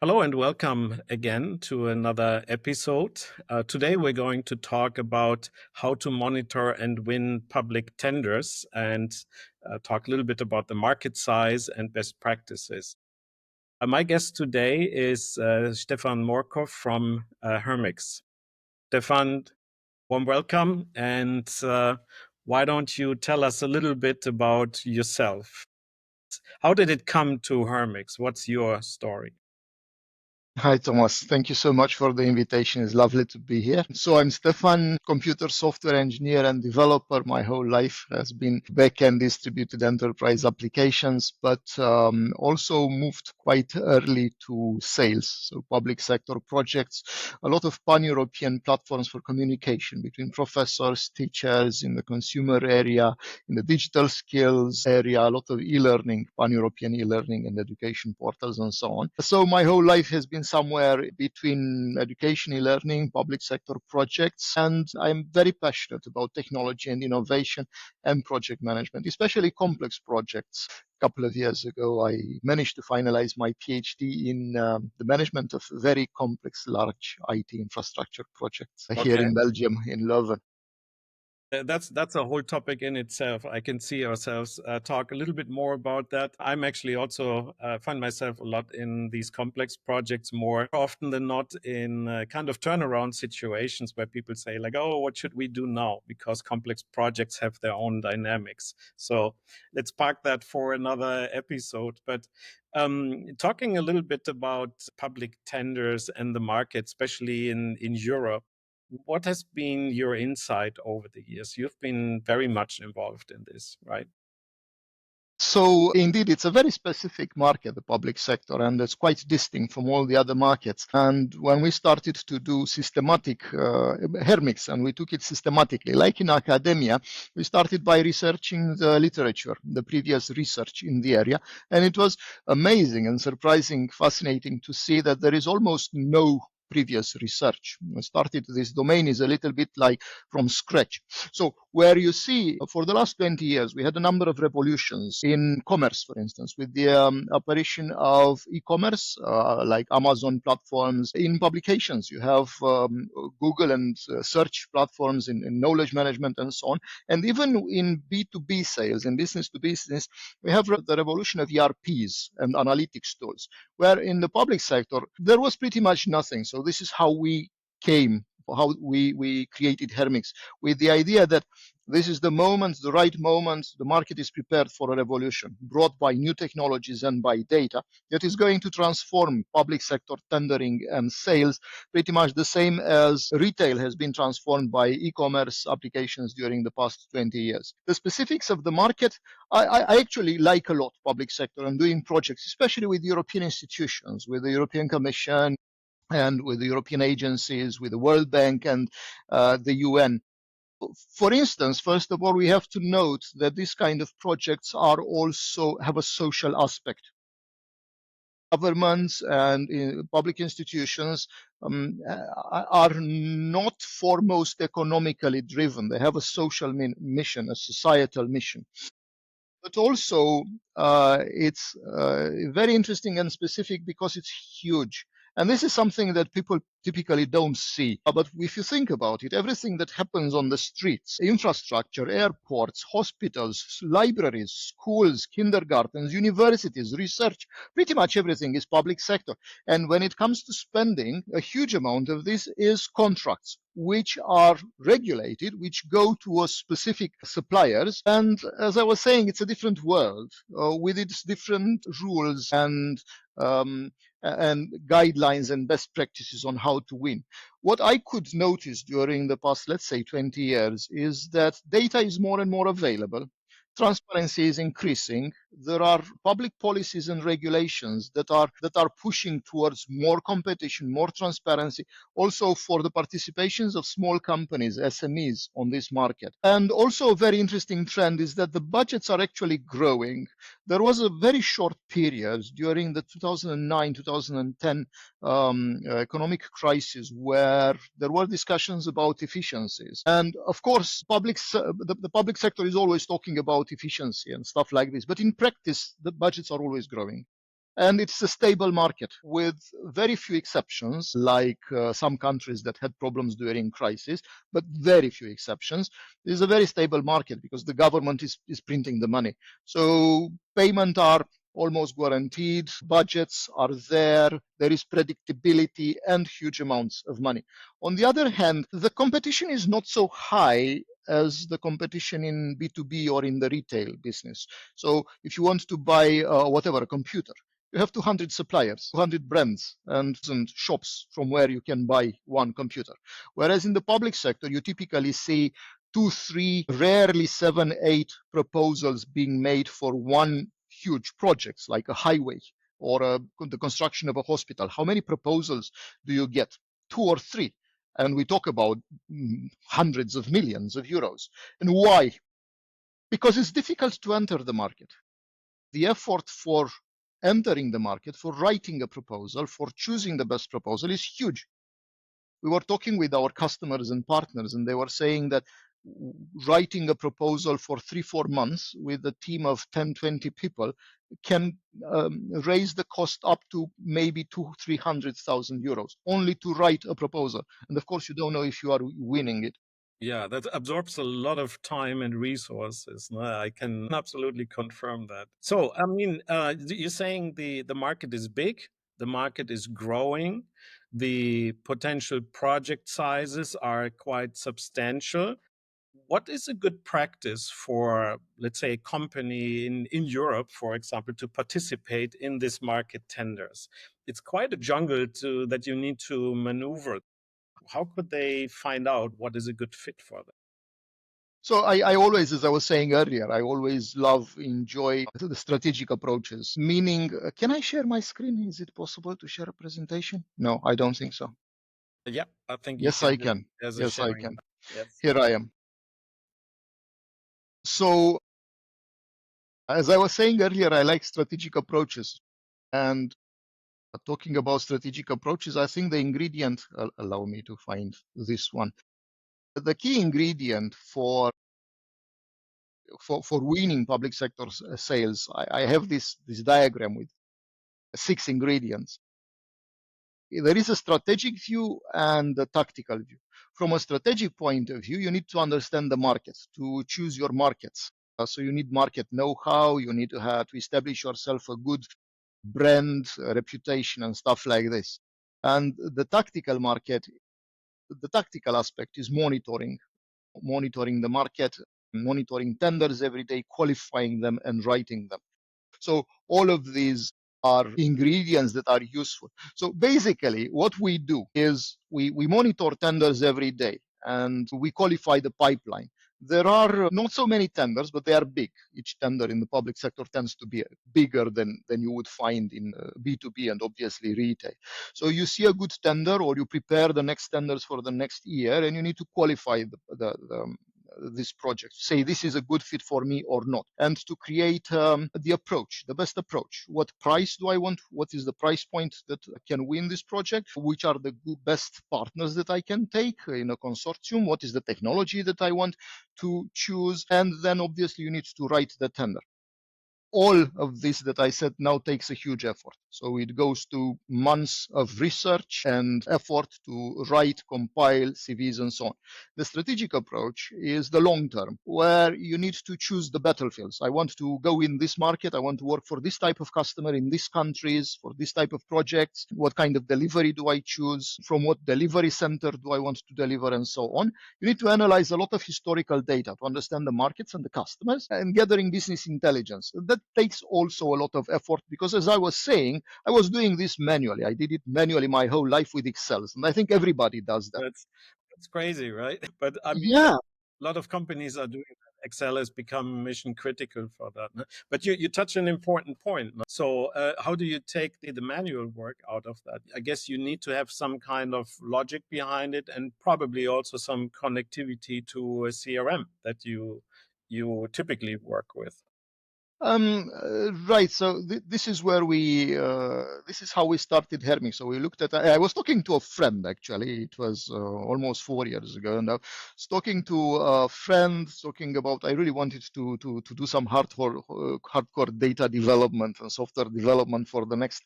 Hello and welcome again to another episode. Today we're going to talk about how to monitor and win public tenders and talk a little bit about the market size and best practices. My guest today is Stefan Morcov from Hermix. Stefan, warm welcome. And why don't you tell us a little bit about yourself? How did it come to Hermix? What's your story? Hi, Thomas. Thank you so much for the invitation. It's lovely to be here. So I'm Stefan, computer software engineer and developer. My whole life has been back-end distributed enterprise applications, but also moved quite early to sales. So public sector projects, a lot of pan-European platforms for communication between professors, teachers in the consumer area, in the digital skills area, a lot of e-learning, pan-European e-learning and education portals and so on. So my whole life has been somewhere between education, e-learning, public sector projects, and I'm very passionate about technology and innovation and project management, especially complex projects. A couple of years ago, I managed to finalize my PhD in the management of very complex, large IT infrastructure projects here Okay. in Belgium, in Leuven. That's a whole topic in itself. I can see ourselves talk a little bit more about that. I'm actually also find myself a lot in these complex projects more often than not in kind of turnaround situations where people say like, "Oh, what should we do now?" Because complex projects have their own dynamics. So let's park that for another episode. But talking a little bit about public tenders and the market, especially in Europe. What has been your insight over the years? You've been very much involved in this, right? So indeed, it's a very specific market, the public sector, and it's quite distinct from all the other markets. And when we started to do systematic Hermix, and we took it systematically, like in academia, we started by researching the literature, the previous research in the area. And it was amazing and surprising, fascinating to see that there is almost no previous research. We started this domain is a little bit like from scratch. So where you see for the last 20 years, we had a number of revolutions in commerce, for instance, with the apparition of e-commerce, like Amazon platforms. In publications, you have Google and search platforms in knowledge management and so on. And even in B2B sales, in business to business, we have the revolution of ERPs and analytics tools, where in the public sector, there was pretty much nothing. So this is how we came, how we created Hermix, with the idea that this is the moment, the right moment, the market is prepared for a revolution brought by new technologies and by data that is going to transform public sector tendering and sales pretty much the same as retail has been transformed by e-commerce applications during the past 20 years. The specifics of the market, I actually like a lot public sector and doing projects, especially with European institutions, with the European Commission, and with the European agencies, with the World Bank and the UN. For instance, first of all, we have to note that these kind of projects are also have a social aspect. Governments and public institutions are not foremost economically driven. They have a social mission, a societal mission. But also, it's very interesting and specific because it's huge. And this is something that people typically don't see. But if you think about it, everything that happens on the streets, infrastructure, airports, hospitals, libraries, schools, kindergartens, universities, research, pretty much everything is public sector. And when it comes to spending, a huge amount of this is contracts, which are regulated, which go to a specific suppliers. And as I was saying, it's a different world with its different rules and guidelines and best practices on how to win. What I could notice during the past, let's say, 20 years is that data is more and more available. Transparency is increasing. There are public policies and regulations that are pushing towards more competition, more transparency, also for the participations of small companies, SMEs on this market. And also a very interesting trend is that the budgets are actually growing. There was a very short period during the 2009-2010 economic crisis where there were discussions about efficiencies. And of course, the public sector is always talking about efficiency and stuff like this. But in practice, the budgets are always growing. And it's a stable market with very few exceptions, like some countries that had problems during crisis, but very few exceptions. It's a very stable market because the government is printing the money. So payments are almost guaranteed, budgets are there, there is predictability and huge amounts of money. On the other hand, the competition is not so high as the competition in B2B or in the retail business. So if you want to buy whatever, a computer, you have 200 suppliers, 200 brands and shops from where you can buy one computer. Whereas in the public sector, you typically see 2, 3, rarely 7, 8 proposals being made for one huge project, like a highway or the construction of a hospital. How many proposals do you get? 2 or 3. And we talk about hundreds of millions of euros. And why? Because it's difficult to enter the market. The effort for entering the market, for writing a proposal, for choosing the best proposal is huge. We were talking with our customers and partners, and they were saying that writing a proposal for 3-4 months with a team of 10-20 people can raise the cost up to maybe 200,000-300,000 euros only to write a proposal. And of course, you don't know if you are winning it. Yeah, that absorbs a lot of time and resources. No, I can absolutely confirm that. So, I mean, you're saying the market is big, the market is growing, the potential project sizes are quite substantial. What is a good practice for, let's say, a company in Europe, for example, to participate in this market tenders? It's quite a jungle that you need to maneuver. How could they find out what is a good fit for them? So I always, as I was saying earlier, I always enjoy the strategic approaches, meaning, can I share my screen? Is it possible to share a presentation? No, I don't think so. Yeah, I think you Yes, can I do it can. as a Yes, I sharing. can. Yes. Here I am. So as I was saying earlier, I like strategic approaches. And talking about strategic approaches, I think the ingredient, allow me to find this one. The key ingredient for winning public sector sales, I have this diagram with 6 ingredients. There is a strategic view and a tactical view. From a strategic point of view, you need to understand the markets, to choose your markets. So you need market know-how, you need to have to establish yourself a good brand, reputation, and stuff like this. And the tactical aspect is monitoring the market, monitoring tenders every day, qualifying them, and writing them. So all of these are ingredients that are useful. So basically, what we do is we monitor tenders every day and we qualify the pipeline. There are not so many tenders, but they are big. Each tender in the public sector tends to be bigger than you would find in B2B and obviously retail. So you see a good tender or you prepare the next tenders for the next year and you need to qualify this project, say this is a good fit for me or not, and to create the best approach. What price do I want? What is the price point that can win this project? Which are the best partners that I can take in a consortium? What is the technology that I want to choose? And then obviously you need to write the tender. All of this that I said now takes a huge effort. So it goes to months of research and effort to write, compile CVs and so on. The strategic approach is the long term, where you need to choose the battlefields. I want to go in this market. I want to work for this type of customer in these countries for this type of projects. What kind of delivery do I choose? From what delivery center do I want to deliver and so on? You need to analyze a lot of historical data to understand the markets and the customers and gathering business intelligence. That takes also a lot of effort because, as I was saying, I was doing this manually. I did it manually my whole life with Excel, and I think everybody does that. That's crazy, right? But I mean, Yeah. a lot of companies are doing that. Excel has become mission critical for that. No? But you touch an important point. No? So how do you take the manual work out of that? I guess you need to have some kind of logic behind it and probably also some connectivity to a CRM that you typically work with. Right. So this is where this is how we started Hermix. So we looked at, I was talking to a friend actually, it was almost 4 years ago. And I was talking to a friend talking about, I really wanted to do some hardcore data development and software development for the next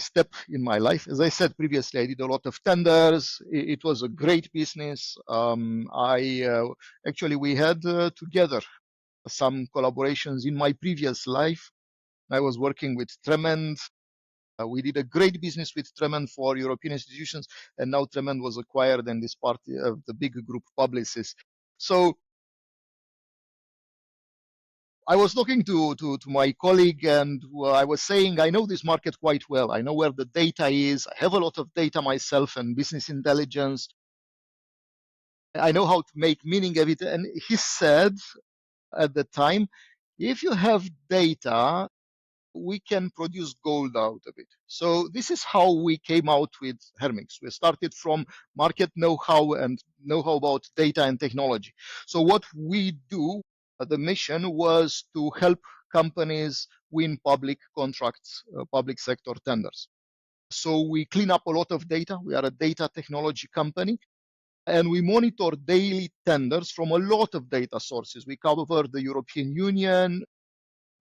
step in my life. As I said previously, I did a lot of tenders. It was a great business. Actually, we had together some collaborations in my previous life. I was working with Tremend. We did a great business with Tremend for European institutions, and now Tremend was acquired and is part of the big group Publicis. So I was talking to my colleague, and I was saying, I know this market quite well. I know where the data is. I have a lot of data myself and business intelligence. I know how to make meaning of it. And he said at the time, if you have data, we can produce gold out of it. So this is how we came out with Hermix. We started from market know-how and know-how about data and technology. So what we do, the mission was to help companies win public contracts, public sector tenders. So we clean up a lot of data. We are a data technology company, and we monitor daily tenders from a lot of data sources. We cover the European Union,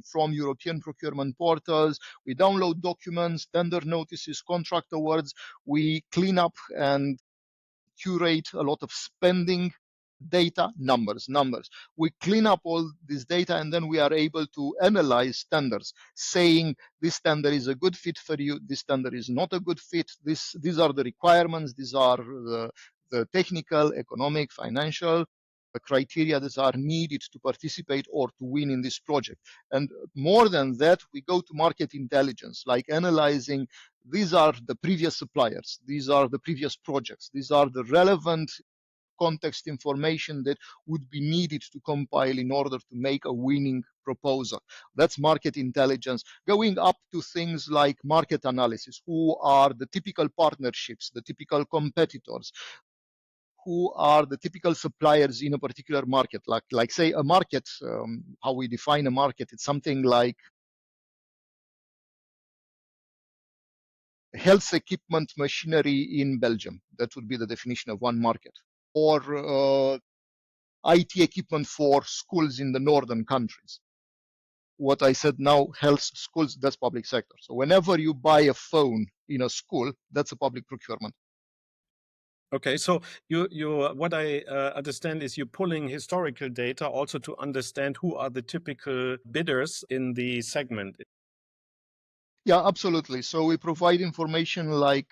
from European procurement portals. We download documents, tender notices, contract awards. We clean up and curate a lot of spending data, numbers. We clean up all this data, and then we are able to analyze tenders, saying this tender is a good fit for you, this tender is not a good fit, these are the requirements, these are the technical, economic, financial criteria that are needed to participate or to win in this project. And more than that, we go to market intelligence, like analyzing these are the previous suppliers, these are the previous projects, these are the relevant context information that would be needed to compile in order to make a winning proposal. That's market intelligence, going up to things like market analysis. Who are the typical partnerships, the typical competitors? Who are the typical suppliers in a particular market? Like say a market, how we define a market, it's something like health equipment machinery in Belgium. That would be the definition of one market. Or IT equipment for schools in the northern countries. What I said now, health, schools, that's public sector. So whenever you buy a phone in a school, that's a public procurement. Okay, so what I understand is you're pulling historical data also to understand who are the typical bidders in the segment. Yeah, absolutely. So we provide information like,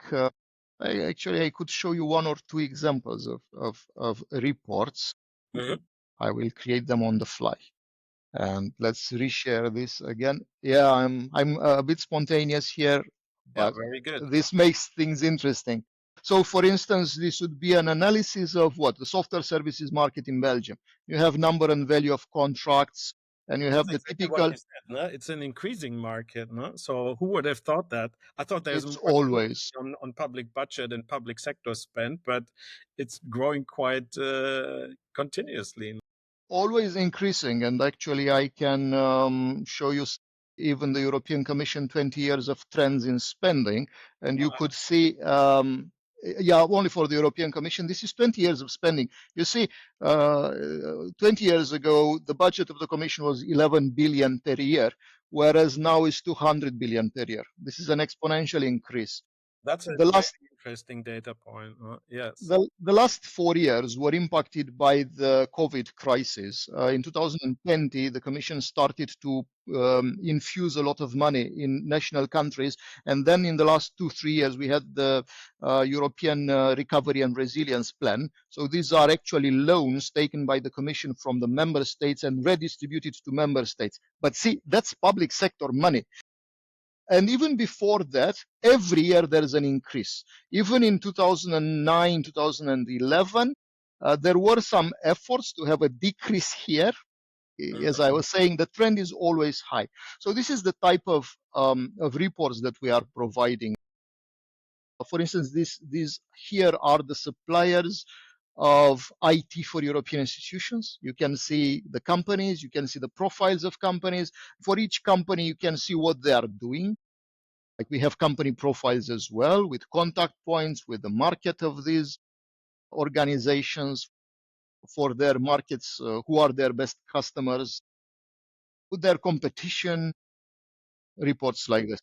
I could show you one or two examples of reports. Mhm. I will create them on the fly. And let's reshare this again. Yeah, I'm a bit spontaneous here, Yeah, but very good. this makes things interesting. So for instance, this would be an analysis of what? The software services market in Belgium. You have number and value of contracts, and you This is have the exactly what typical, you said, no? It's an increasing market, no? So who would have thought that? I thought there's it's more scrutiny always on public budget and public sector spend, but it's growing quite continuously. always increasing. And actually, I can show you even the European Commission 20 years of trends in spending. And you could see, yeah, only for the European Commission, this is 20 years of spending. You see, 20 years ago, the budget of the Commission was 11 billion per year, whereas now it's 200 billion per year. This is an exponential increase. That's a The very last interesting data point. Yes. the last 4 years were impacted by the COVID crisis. In 2020, the Commission started to infuse a lot of money in national countries. And then in the last 2-3 years, we had the European Recovery and Resilience Plan. So these are actually loans taken by the Commission from the member states and redistributed to member states. But see, that's public sector money. And even before that, every year there is an increase. Even in 2009, 2011, there were some efforts to have a decrease here. As I was saying, the trend is always high. So this is the type of reports that we are providing. For instance, these here are the suppliers of IT for European institutions. You can see the companies, you can see the profiles of companies. For each company, you can see what they are doing. Like we have company profiles as well with contact points, with the market of these organizations for their markets, who are their best customers, who their competition, reports like this.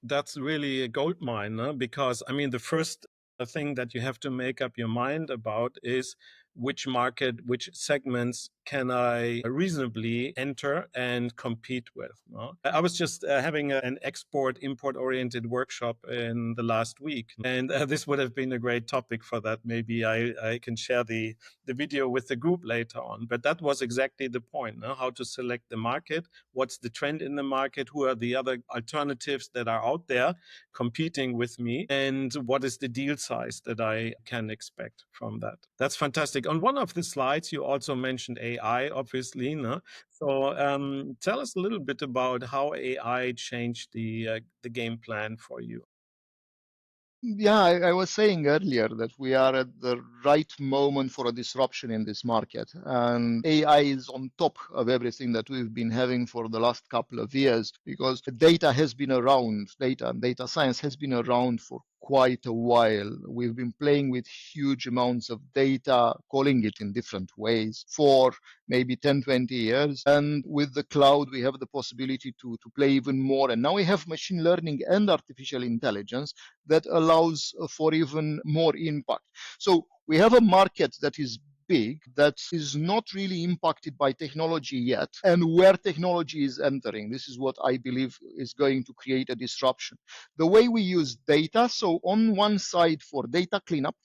That's really a gold mine, huh? Because I mean, the first thing that you have to make up your mind about is which market, which segments can I reasonably enter and compete with. No? I was just having an export import oriented workshop in the last week, and this would have been a great topic for that. Maybe I can share the video with the group later on. But that was exactly the point, no? How to select the market, what's the trend in the market, who are the other alternatives that are out there competing with me, and what is the deal size that I can expect from that. That's fantastic. On one of the slides, you also mentioned AI, obviously. No? So tell us a little bit about how AI changed the game plan for you. Yeah, I was saying earlier that we are at the right moment for a disruption in this market. And AI is on top of everything that we've been having for the last couple of years because data has been around, data and data science has been around for quite a while. We've been playing with huge amounts of data, calling it in different ways for maybe 10, 20 years. And with the cloud, we have the possibility to play even more. And now we have machine learning and artificial intelligence that allows for even more impact. So we have a market that is big, that is not really impacted by technology yet, and where technology is entering. This is what I believe is going to create a disruption. The way we use data, so on one side for data cleanup,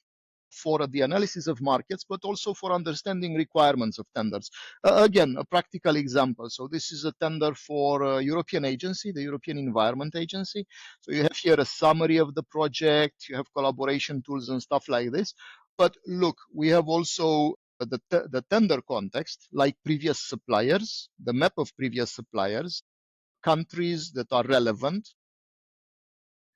for the analysis of markets, but also for understanding requirements of tenders. Again, a practical example. So this is a tender for a European agency, the European Environment Agency. So you have here a summary of the project, you have collaboration tools and stuff like this. But look, we have also the tender context, like previous suppliers, the map of previous suppliers, countries that are relevant,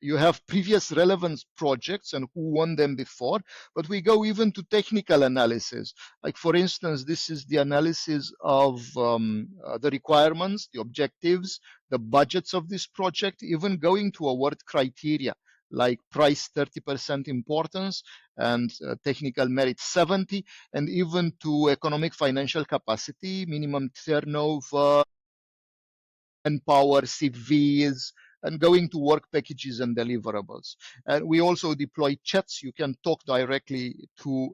you have previous relevant projects and who won them before, but we go even to technical analysis. Like for instance, this is the analysis of the requirements, the objectives, the budgets of this project, even going to award criteria like price 30% importance and technical merit 70, and even to economic financial capacity, minimum turnover, manpower, CVs, and going to work packages and deliverables. And we also deploy chats. You can talk directly to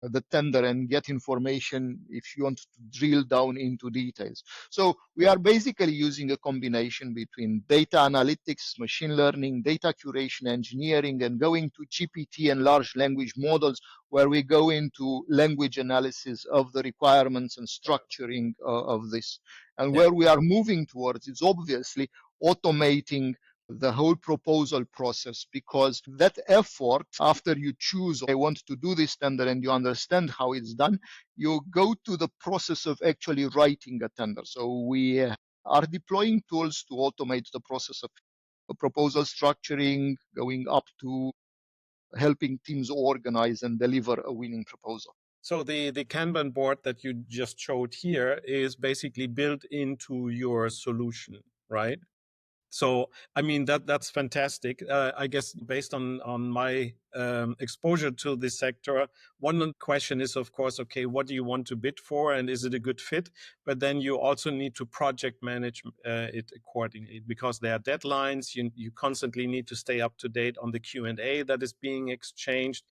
the tender and get information if you want to drill down into details. So we are basically using a combination between data analytics, machine learning, data curation, engineering, and going to GPT and large language models where we go into language analysis of the requirements and structuring of this. And Yeah. where we are moving towards is obviously automating the whole proposal process, because that effort after you choose I want to do this tender and you understand how it's done, you go to the process of actually writing a tender. So we are deploying tools to automate the process of proposal structuring, going up to helping teams organize and deliver a winning proposal. So the Kanban board that you just showed here is basically built into your solution, right? So, I mean, that's fantastic. I guess based on my exposure to this sector, one question is, of course, okay, what do you want to bid for, and is it a good fit? But then you also need to project manage it accordingly, because there are deadlines. You constantly need to stay up to date on the Q&A that is being exchanged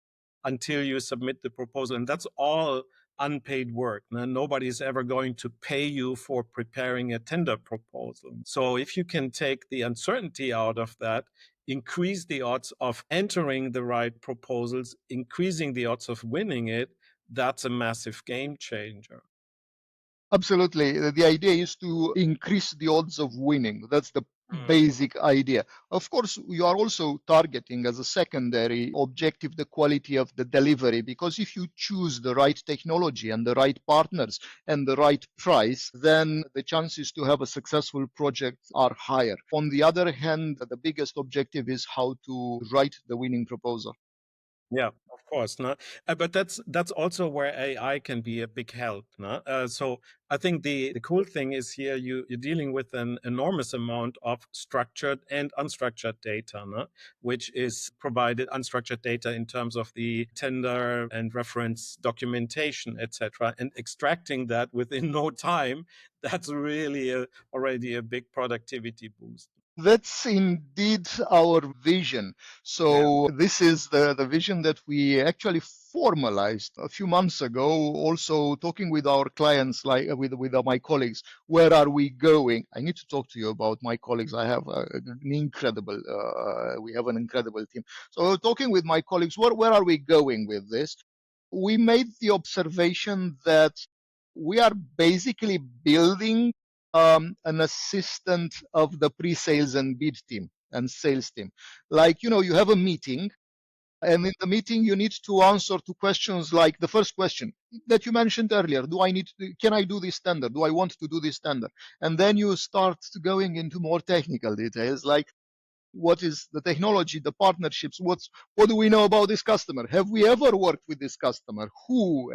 until you submit the proposal, and that's all unpaid work. Nobody is ever going to pay you for preparing a tender proposal. So if you can take the uncertainty out of that, increase the odds of entering the right proposals, increasing the odds of winning it, that's a massive game changer. Absolutely. The idea is to increase the odds of winning. That's the basic idea. Of course, you are also targeting as a secondary objective the quality of the delivery, because if you choose the right technology and the right partners and the right price, then the chances to have a successful project are higher. On the other hand, the biggest objective is how to write the winning proposal. Yeah, course, no? But that's also where AI can be a big help, no? So I think the cool thing is here you're dealing with an enormous amount of structured and unstructured data, no? Which is provided unstructured data in terms of the tender and reference documentation, etc., and extracting that within no time. That's really already a big productivity boost. That's indeed our vision. Yeah. So this is the vision that we actually formalized a few months ago, also talking with our clients, like with my colleagues. Where are we going? I need to talk to you about my colleagues. I have we have an incredible team. So talking with my colleagues, where are we going with this? We made the observation that we are basically building an assistant of the pre-sales and bid team and sales team. Like, you have a meeting, and in the meeting you need to answer to questions like the first question that you mentioned earlier: can I do this tender? Do I want to do this tender? And then you start going into more technical details, like what is the technology, the partnerships, what do we know about this customer? Have we ever worked with this customer? Who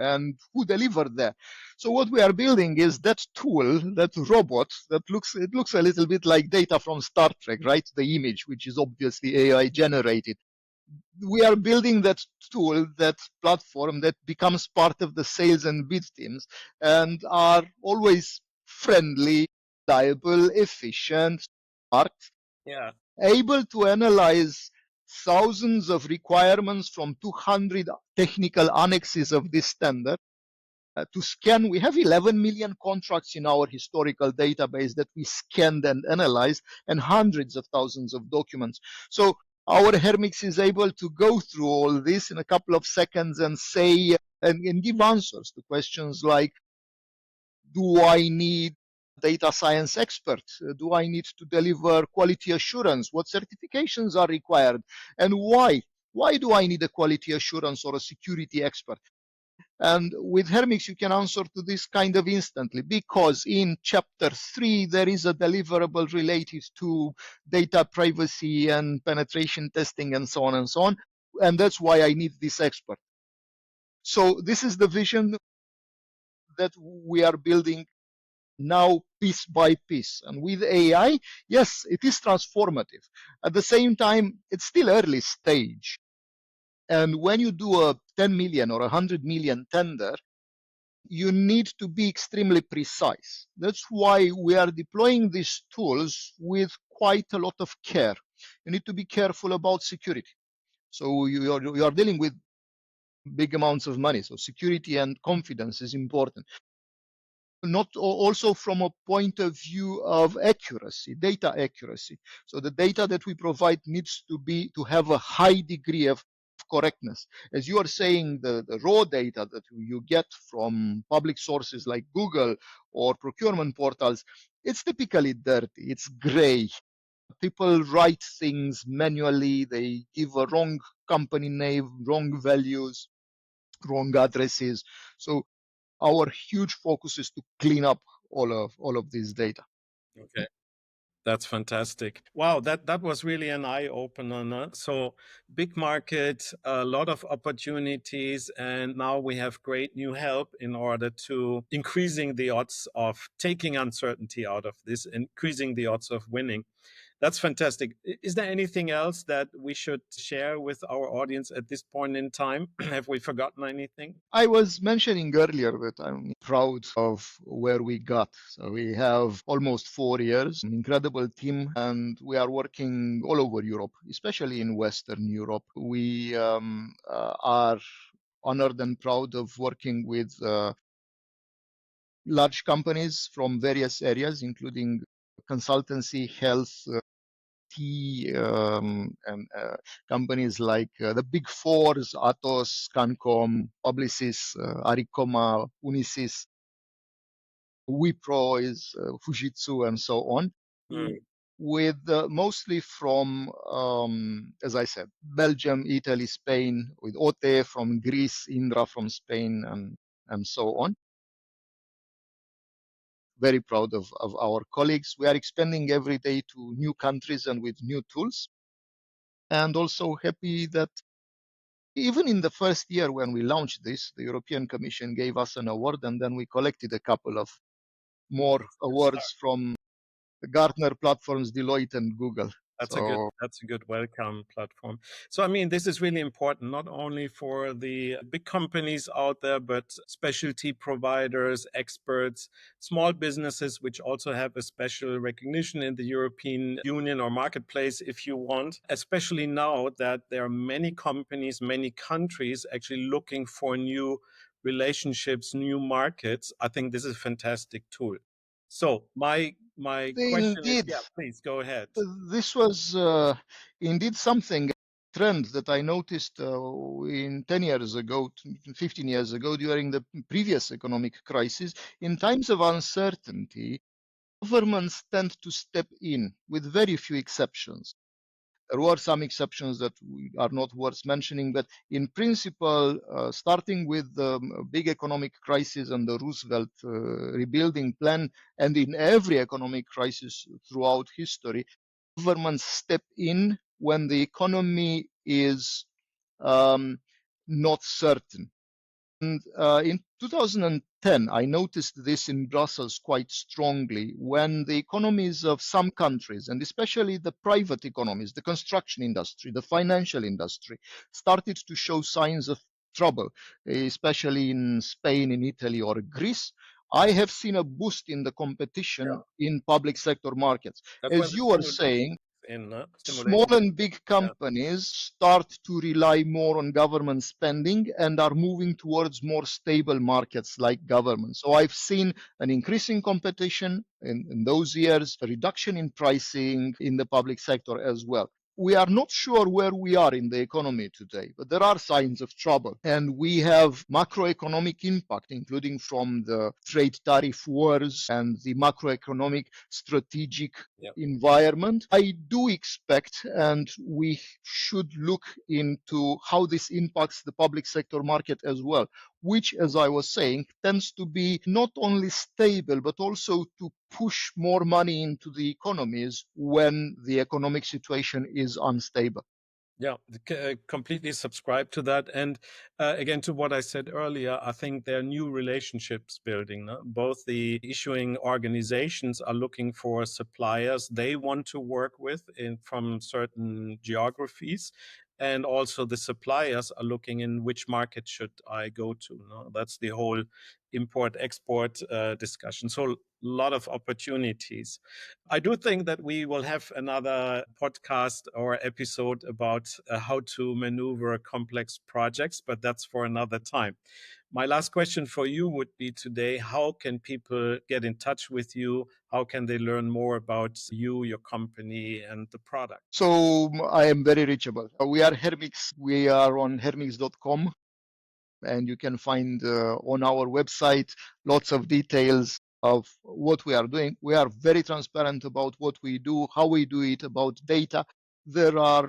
delivered that? So what we are building is that tool, that robot that looks a little bit like data from Star Trek, right? The image, which is obviously AI generated. We are building that tool, that platform that becomes part of the sales and bid teams and are always friendly, reliable, efficient, smart, Yeah. able to analyze thousands of requirements from 200 technical annexes of this standard to scan. We have 11 million contracts in our historical database that we scanned and analyzed, and hundreds of thousands of documents. So our Hermix is able to go through all this in a couple of seconds and say and give answers to questions like, do I need data science expert? Do I need to deliver quality assurance? What certifications are required? And why? Why do I need a quality assurance or a security expert? And with Hermix, you can answer to this kind of instantly, because in chapter 3, there is a deliverable related to data privacy and penetration testing and so on and so on. And that's why I need this expert. So this is the vision that we are building now, piece by piece. And with AI, yes, it is transformative. At the same time, it's still early stage. And when you do a 10 million or 100 million tender, you need to be extremely precise. That's why we are deploying these tools with quite a lot of care. You need to be careful about security. So you are dealing with big amounts of money. So security and confidence is important. Not also from a point of view of accuracy, data accuracy. So the data that we provide needs to have a high degree of correctness. As you are saying, the raw data that you get from public sources like Google or procurement portals, it's typically dirty, it's gray. People write things manually, they give a wrong company name, wrong values, wrong addresses. So our huge focus is to clean up all of this data. Okay. That's fantastic. Wow, that was really an eye opener. No? So big market, a lot of opportunities, and now we have great new help in order to increasing the odds of taking uncertainty out of this, increasing the odds of winning. That's fantastic. Is there anything else that we should share with our audience at this point in time? Have we forgotten anything? I was mentioning earlier that I'm proud of where we got. So we have almost 4 years, an incredible team, and we are working all over Europe, especially in Western Europe. We are honored and proud of working with large companies from various areas, including consultancy, health, and companies like the big fours: Atos, Cancom, Publicis, Aricoma, Unisys, Wipro is Fujitsu, and so on. Mm, With mostly from, as I said, Belgium, Italy, Spain, with Ote from Greece, Indra from Spain, and so on. Very proud of our colleagues. We are expanding every day to new countries and with new tools. And also happy that Even in the first year when we launched this, the European Commission gave us an award, and then we collected a couple of more That's a good start. awards from the Gartner platforms, Deloitte and Google. So That's a good welcome platform. So I mean, this is really important, not only for the big companies out there, but specialty providers, experts, small businesses, which also have a special recognition in the European Union or marketplace, if you want, especially now that there are many companies, many countries actually looking for new relationships, new markets. I think this is a fantastic tool. So my question is, indeed, yeah, please go ahead. this was indeed something, trend that I noticed in 10 years ago, 15 years ago, during the previous economic crisis. In times of uncertainty, governments tend to step in with very few exceptions. There were some exceptions that are not worth mentioning, but in principle, starting with the big economic crisis and the Roosevelt rebuilding plan, and in every economic crisis throughout history, governments step in when the economy is um, not certain. And in 2010, I noticed this in Brussels quite strongly when the economies of some countries, and especially the private economies, the construction industry, the financial industry, started to show signs of trouble, especially in Spain, in Italy, or Greece. I have seen a boost in the competition in public sector markets. That's when As the you were stimulation saying, in small stimulation. and big Yeah, companies start to rely more on government spending and are moving towards more stable markets like government. So I've seen an increase in competition in those years, a reduction in pricing in the public sector as well. We are not sure where we are in the economy today, but there are signs of trouble. And we have macroeconomic impact, including from the trade tariff wars and the macroeconomic strategic yeah, environment. I do expect, and we should look into how this impacts the public sector market as well, which, as I was saying, tends to be not only stable, but also to push more money into the economies when the economic situation is unstable. yeah. Completely subscribe to that. And again, to what I said earlier, I think there are new relationships building. No? Both the issuing organizations are looking for suppliers they want to work with from certain geographies. And also the suppliers are looking in which market should I go to. No? That's the whole import export discussion. So a lot of opportunities. I do think that we will have another podcast or episode about how to maneuver complex projects, but that's for another time. My last question for you would be today, how can people get in touch with you? How can they learn more about you, your company, and the product? So I am very reachable. We are Hermix. We are on hermix.com, and you can find on our website lots of details of what we are doing. We are very transparent about what we do, how we do it, about data. There are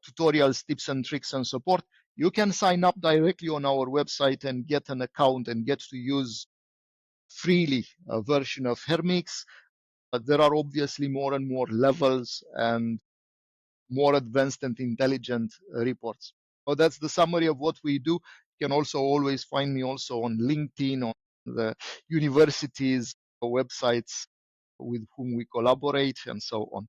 tutorials, tips and tricks and support. You can sign up directly on our website and get an account and get to use freely a version of Hermix. But there are obviously more and more levels and more advanced and intelligent reports. So that's the summary of what we do. You can also always find me also on LinkedIn, on the universities websites with whom we collaborate, and so on.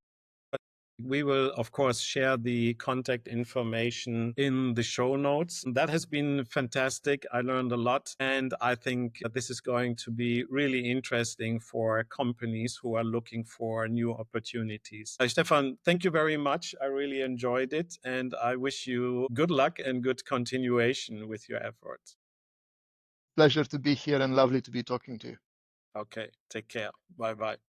We will, of course, share the contact information in the show notes. That has been fantastic. I learned a lot. And I think this is going to be really interesting for companies who are looking for new opportunities. Stefan, thank you very much. I really enjoyed it. And I wish you good luck and good continuation with your efforts. Pleasure to be here and lovely to be talking to you. Okay, take care. Bye bye.